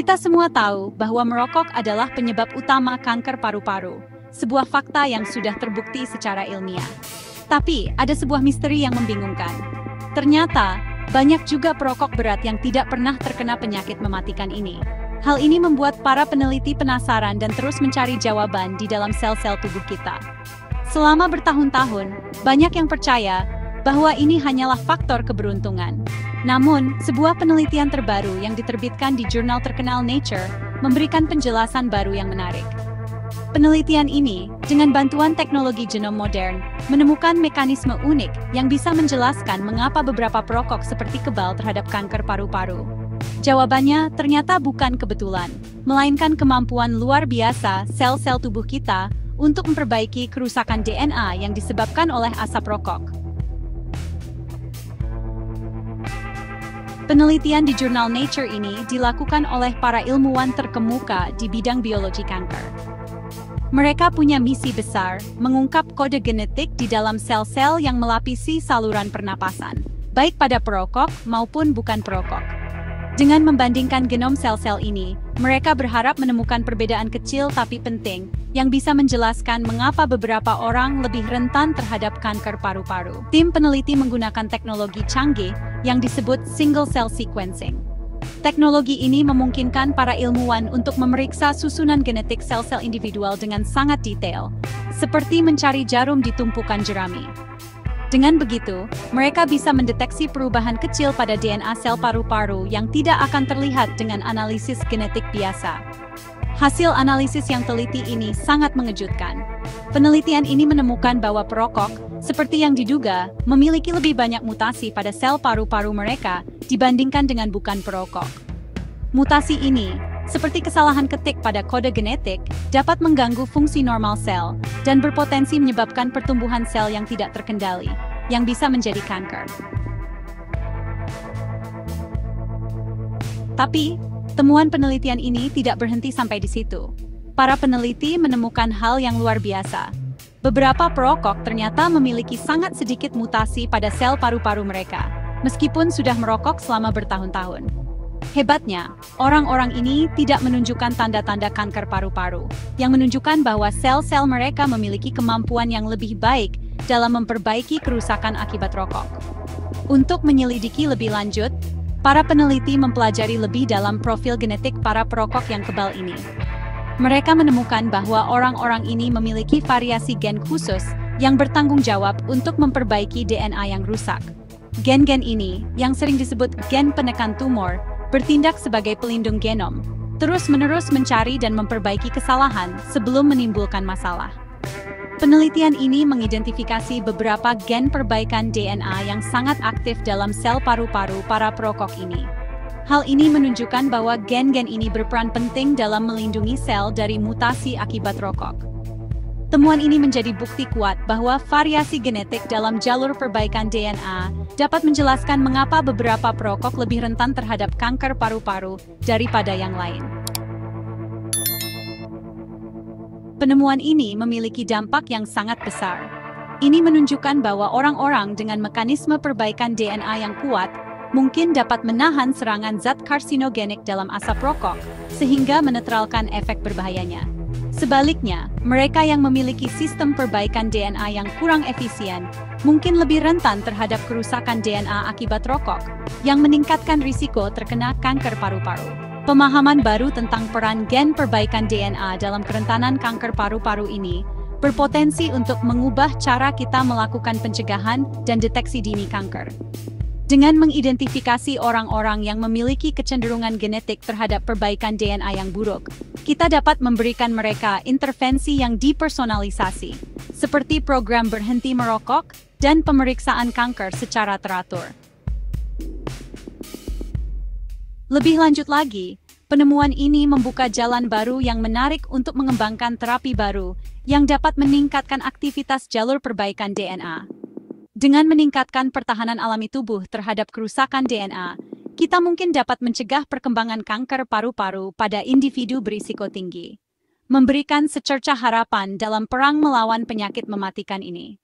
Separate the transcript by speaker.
Speaker 1: Kita semua tahu bahwa merokok adalah penyebab utama kanker paru-paru, sebuah fakta yang sudah terbukti secara ilmiah. Tapi, ada sebuah misteri yang membingungkan. Ternyata, banyak juga perokok berat yang tidak pernah terkena penyakit mematikan ini. Hal ini membuat para peneliti penasaran dan terus mencari jawaban di dalam sel-sel tubuh kita. Selama bertahun-tahun, banyak yang percaya bahwa ini hanyalah faktor keberuntungan. Namun, sebuah penelitian terbaru yang diterbitkan di jurnal terkenal Nature memberikan penjelasan baru yang menarik. Penelitian ini, dengan bantuan teknologi genom modern, menemukan mekanisme unik yang bisa menjelaskan mengapa beberapa perokok seperti kebal terhadap kanker paru-paru. Jawabannya ternyata bukan kebetulan, melainkan kemampuan luar biasa sel-sel tubuh kita untuk memperbaiki kerusakan DNA yang disebabkan oleh asap rokok. Penelitian di jurnal Nature ini dilakukan oleh para ilmuwan terkemuka di bidang biologi kanker. Mereka punya misi besar, mengungkap kode genetik di dalam sel-sel yang melapisi saluran pernapasan, baik pada perokok maupun bukan perokok. Dengan membandingkan genom sel-sel ini, mereka berharap menemukan perbedaan kecil tapi penting yang bisa menjelaskan mengapa beberapa orang lebih rentan terhadap kanker paru-paru. Tim peneliti menggunakan teknologi canggih yang disebut single cell sequencing. Teknologi ini memungkinkan para ilmuwan untuk memeriksa susunan genetik sel-sel individual dengan sangat detail, seperti mencari jarum di tumpukan jerami. Dengan begitu, mereka bisa mendeteksi perubahan kecil pada DNA sel paru-paru yang tidak akan terlihat dengan analisis genetik biasa. Hasil analisis yang teliti ini sangat mengejutkan. Penelitian ini menemukan bahwa perokok, seperti yang diduga, memiliki lebih banyak mutasi pada sel paru-paru mereka dibandingkan dengan bukan perokok. Mutasi ini, seperti kesalahan ketik pada kode genetik, dapat mengganggu fungsi normal sel dan berpotensi menyebabkan pertumbuhan sel yang tidak terkendali, yang bisa menjadi kanker. Tapi, temuan penelitian ini tidak berhenti sampai di situ. Para peneliti menemukan hal yang luar biasa. Beberapa perokok ternyata memiliki sangat sedikit mutasi pada sel paru-paru mereka, meskipun sudah merokok selama bertahun-tahun. Hebatnya, orang-orang ini tidak menunjukkan tanda-tanda kanker paru-paru, yang menunjukkan bahwa sel-sel mereka memiliki kemampuan yang lebih baik dalam memperbaiki kerusakan akibat rokok. Untuk menyelidiki lebih lanjut, para peneliti mempelajari lebih dalam profil genetik para perokok yang kebal ini. Mereka menemukan bahwa orang-orang ini memiliki variasi gen khusus yang bertanggung jawab untuk memperbaiki DNA yang rusak. Gen-gen ini, yang sering disebut gen penekan tumor, bertindak sebagai pelindung genom, terus-menerus mencari dan memperbaiki kesalahan sebelum menimbulkan masalah. Penelitian ini mengidentifikasi beberapa gen perbaikan DNA yang sangat aktif dalam sel paru-paru para perokok ini. Hal ini menunjukkan bahwa gen-gen ini berperan penting dalam melindungi sel dari mutasi akibat rokok. Temuan ini menjadi bukti kuat bahwa variasi genetik dalam jalur perbaikan DNA dapat menjelaskan mengapa beberapa perokok lebih rentan terhadap kanker paru-paru daripada yang lain. Penemuan ini memiliki dampak yang sangat besar. Ini menunjukkan bahwa orang-orang dengan mekanisme perbaikan DNA yang kuat mungkin dapat menahan serangan zat karsinogenik dalam asap rokok, sehingga menetralkan efek berbahayanya. Sebaliknya, mereka yang memiliki sistem perbaikan DNA yang kurang efisien mungkin lebih rentan terhadap kerusakan DNA akibat rokok, yang meningkatkan risiko terkena kanker paru-paru. Pemahaman baru tentang peran gen perbaikan DNA dalam kerentanan kanker paru-paru ini berpotensi untuk mengubah cara kita melakukan pencegahan dan deteksi dini kanker. Dengan mengidentifikasi orang-orang yang memiliki kecenderungan genetik terhadap perbaikan DNA yang buruk, kita dapat memberikan mereka intervensi yang dipersonalisasi, seperti program berhenti merokok dan pemeriksaan kanker secara teratur. Lebih lanjut lagi, penemuan ini membuka jalan baru yang menarik untuk mengembangkan terapi baru yang dapat meningkatkan aktivitas jalur perbaikan DNA. Dengan meningkatkan pertahanan alami tubuh terhadap kerusakan DNA, kita mungkin dapat mencegah perkembangan kanker paru-paru pada individu berisiko tinggi, memberikan secercah harapan dalam perang melawan penyakit mematikan ini.